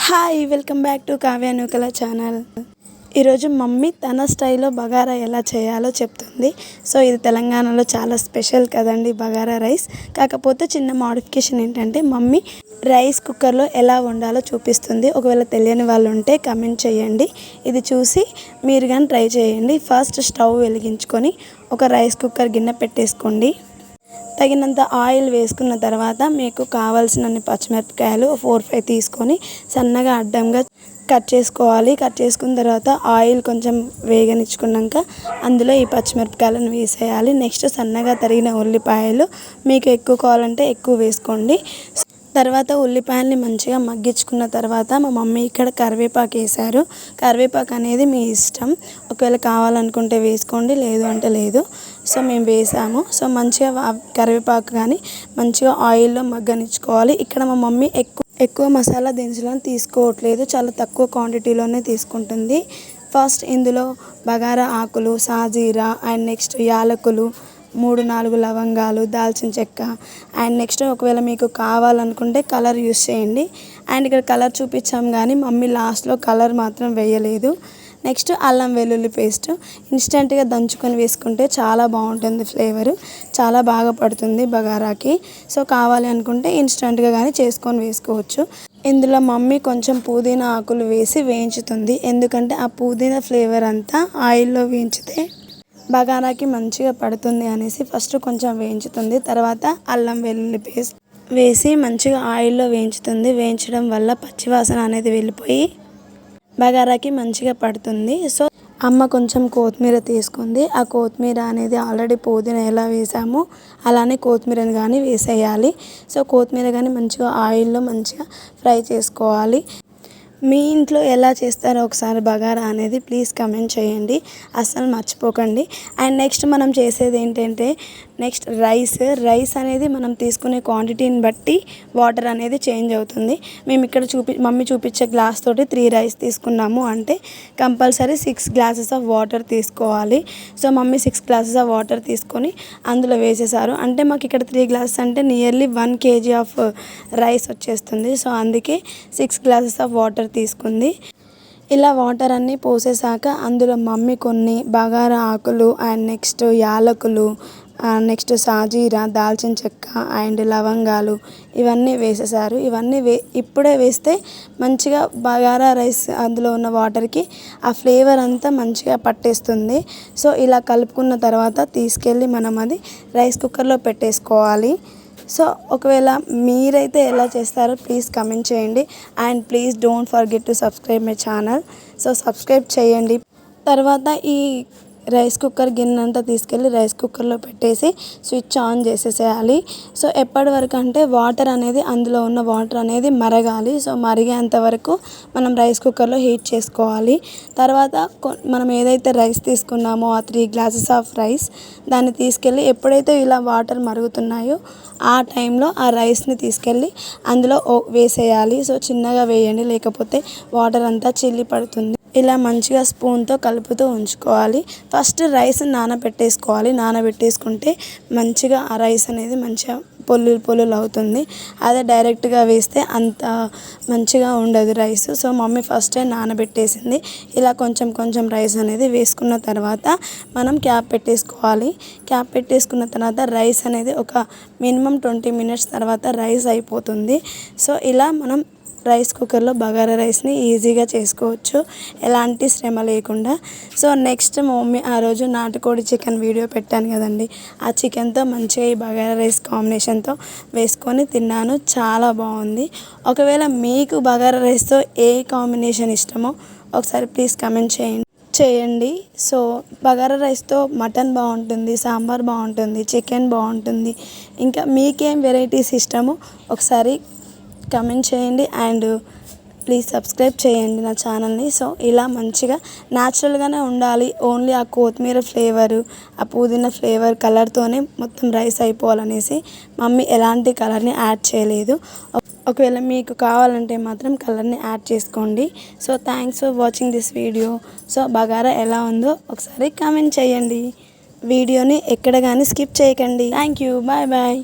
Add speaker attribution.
Speaker 1: Hi welcome back to Kavya Nookala channel. ఈరోజు mummy తన స్టైల్లో బగారా ఎలా చేయాలో చెప్తుంది. సో ఇది తెలంగాణలో చాలా స్పెషల్ కదండి బగారా రైస్. కాకపోతే చిన్న మోడిఫికేషన్ ఏంటంటే మమ్మీ రైస్ కుక్కర్లో ఎలా వండాలో చూపిస్తుంది. ఒకవేళ తెలియని వాళ్ళు ఉంటే కమెంట్ చేయండి. ఇది చూసి మీరు కానీ ట్రై చేయండి. ఫస్ట్ స్టవ్ వెలిగించుకొని ఒక రైస్ కుక్కర్ గిన్నె పెట్టేసుకోండి. తగినంత ఆయిల్ వేసుకున్న తర్వాత మీకు కావాల్సినన్ని పచ్చిమిరపకాయలు 4-5 తీసుకొని సన్నగా అడ్డంగా కట్ చేసుకోవాలి. కట్ చేసుకున్న తర్వాత ఆయిల్ కొంచెం వేగనిచ్చుకున్నాక అందులో ఈ పచ్చిమిరపకాయలను వేసేయాలి. నెక్స్ట్ సన్నగా తరిగిన ఉల్లిపాయలు మీకు ఎక్కువ కావాలంటే ఎక్కువ వేసుకోండి. తర్వాత ఉల్లిపాయల్ని మంచిగా మగ్గించుకున్న తర్వాత మా మమ్మీ ఇక్కడ కరివేపాకు వేశారు. కరివేపాకు అనేది మీ ఇష్టం, ఒకవేళ కావాలనుకుంటే వేసుకోండి, లేదు అంటే లేదు. సో మేము వేసాము. సో మంచిగా కరివేపాకు కానీ మంచిగా ఆయిల్లో మగ్గనిచ్చుకోవాలి. ఇక్కడ మా మమ్మీ ఎక్కువ మసాలా దినుసులను తీసుకోవట్లేదు, చాలా తక్కువ క్వాంటిటీలోనే తీసుకుంటుంది. ఫస్ట్ ఇందులో బగారా ఆకులు, సాజీరా అండ్ నెక్స్ట్ యాలకులు, 3-4 లవంగాలు, దాల్చిన చెక్క అండ్ నెక్స్ట్ ఒకవేళ మీకు కావాలనుకుంటే కలర్ యూస్ చేయండి. అండ్ ఇక్కడ కలర్ చూపించాం కానీ మమ్మీ లాస్ట్లో కలర్ మాత్రం వేయలేదు. నెక్స్ట్ అల్లం వెల్లుల్లి పేస్ట్ ఇన్స్టెంట్గా దంచుకొని వేసుకుంటే చాలా బాగుంటుంది, ఫ్లేవరు చాలా బాగా పడుతుంది బగారాకి. సో కావాలి అనుకుంటే ఇన్స్టెంట్గా కానీ చేసుకొని వేసుకోవచ్చు. ఇందులో మమ్మీ కొంచెం పుదీనా ఆకులు వేసి వేయించుతుంది, ఎందుకంటే ఆ పుదీనా ఫ్లేవర్ అంతా ఆయిల్లో వేయించితే బగారాకి మంచిగా పడుతుంది అనేసి ఫస్ట్ కొంచెం వేయించుతుంది. తర్వాత అల్లం వెల్లుల్లి పేస్ట్ వేసి మంచిగా ఆయిల్లో వేయించుతుంది. వేయించడం వల్ల పచ్చివాసన అనేది వెళ్ళిపోయి బగారాకి మంచిగా పడుతుంది. సో అమ్మ కొంచెం కొత్తిమీర తీసుకుంది. ఆ కొత్తిమీర అనేది ఆల్రెడీ పుదీనా ఎలా వేసామో అలానే కొత్తిమీరని కానీ వేసేయాలి. సో కొత్తిమీర కానీ మంచిగా ఆయిల్లో మంచిగా ఫ్రై చేసుకోవాలి. మీ ఇంట్లో ఎలా చేస్తారో ఒకసారి బగారా అనేది ప్లీజ్ కమెంట్ చేయండి, అస్సలు మర్చిపోకండి. అండ్ నెక్స్ట్ మనం చేసేది ఏంటంటే నెక్స్ట్ రైస్ అనేది మనం తీసుకునే క్వాంటిటీని బట్టి వాటర్ అనేది చేంజ్ అవుతుంది. మేము ఇక్కడ మమ్మీ చూపించే గ్లాస్ తోటి 3 రైస్ తీసుకున్నాము అంటే కంపల్సరీ 6 గ్లాసెస్ ఆఫ్ వాటర్ తీసుకోవాలి. So mummy 6 glasses of water తీసుకొని అందులో వేసేసారు. అంటే మాకు ఇక్కడ 3 గ్లాసెస్ అంటే నియర్లీ 1 kg ఆఫ్ రైస్ వచ్చేస్తుంది. సో అందుకే 6 గ్లాసెస్ ఆఫ్ వాటర్ తీసుకుంది. ఇలా వాటర్ అన్నీ పోసేసాక అందులో మమ్మీ కొన్ని బగారా ఆకులు అండ్ నెక్స్ట్ యాలకులు, నెక్స్ట్ సాజీరా, దాల్చిన చెక్క అండ్ లవంగాలు ఇవన్నీ వేసేసారు. ఇవన్నీ ఇప్పుడే వేస్తే మంచిగా బగారా రైస్ అందులో ఉన్న వాటర్కి ఆ ఫ్లేవర్ అంతా మంచిగా పట్టేస్తుంది. సో ఇలా కలుపుకున్న తర్వాత తీసుకెళ్ళి మనం అది రైస్ కుక్కర్లో పెట్టేసుకోవాలి. సో ఒకవేళ మీరైతే ఎలా చేస్తారో ప్లీజ్ కమెంట్ చేయండి. And please don't forget to subscribe my channel. So subscribe చేయండి. తర్వాత ఈ రైస్ కుక్కర్ గిన్నె అంతా తీసుకెళ్ళి రైస్ కుక్కర్లో పెట్టేసి స్విచ్ ఆన్ చేసేసేయాలి. సో ఎప్పటి వరకు అంటే వాటర్ అనేది అందులో ఉన్న వాటర్ అనేది మరగాలి. సో మరిగేంత వరకు మనం రైస్ కుక్కర్లో హీట్ చేసుకోవాలి. తర్వాత మనం ఏదైతే రైస్ తీసుకున్నామో ఆ 3 గ్లాసెస్ ఆఫ్ రైస్ దాన్ని తీసుకెళ్ళి ఎప్పుడైతే ఇలా వాటర్ మరుగుతున్నాయో ఆ టైంలో ఆ రైస్ని తీసుకెళ్ళి అందులో వేసేయాలి. సో చిన్నగా వేయండి, లేకపోతే వాటర్ అంతా చిల్లి పడుతుంది. ఇలా మంచిగా స్పూన్తో కలుపుతూ ఉంచుకోవాలి. ఫస్ట్ రైస్ నానబెట్టేసుకుంటే మంచిగా ఆ రైస్ అనేది మంచిగా పొల్లులు అవుతుంది. అదే డైరెక్ట్గా వేస్తే అంత మంచిగా ఉండదు రైస్. సో మమ్మీ ఫస్టే నానబెట్టేసింది. ఇలా కొంచెం రైస్ అనేది వేసుకున్న తర్వాత మనం క్యాప్ పెట్టేసుకోవాలి. క్యాప్ పెట్టేసుకున్న తర్వాత రైస్ అనేది ఒక మినిమం 20 మినిట్స్ తర్వాత రైస్ అయిపోతుంది. సో ఇలా మనం రైస్ కుక్కర్లో బగారా రైస్ని ఈజీగా చేసుకోవచ్చు, ఎలాంటి శ్రమ లేకుండా. సో నెక్స్ట్ మా మమ్మీ ఆ రోజు నాటుకోడి చికెన్ వీడియో పెట్టాను కదండి, ఆ చికెన్తో మంచిగా ఈ బగారా రైస్ కాంబినేషన్తో వేసుకొని తిన్నాను, చాలా బాగుంది. ఒకవేళ మీకు బగారా రైస్తో ఏ కాంబినేషన్ ఇష్టమో ఒకసారి ప్లీజ్ కమెంట్ చేయండి. సో బగారా రైస్తో మటన్ బాగుంటుంది, సాంబార్ బాగుంటుంది, చికెన్ బాగుంటుంది, ఇంకా మీకేం వెరైటీస్ ఇష్టమో ఒకసారి కమెంట్ చేయండి. అండ్ ప్లీజ్ సబ్స్క్రైబ్ చేయండి నా ఛానల్ని. సో ఇలా మంచిగా న్యాచురల్గానే ఉండాలి, ఓన్లీ ఆ కొత్తిమీర ఫ్లేవరు, ఆ పుదీనా ఫ్లేవర్ కలర్తోనే మొత్తం రైస్ అయిపోవాలనేసి మమ్మీ ఎలాంటి కలర్ని యాడ్ చేయలేదు. ఒకవేళ మీకు కావాలంటే మాత్రం కలర్ని యాడ్ చేసుకోండి. So thanks for watching this video. So bagara ఎలా ఉందో ఒకసారి కామెంట్ చేయండి. వీడియోని ఎక్కడ కానీ స్కిప్ చేయకండి. Thank you, bye bye.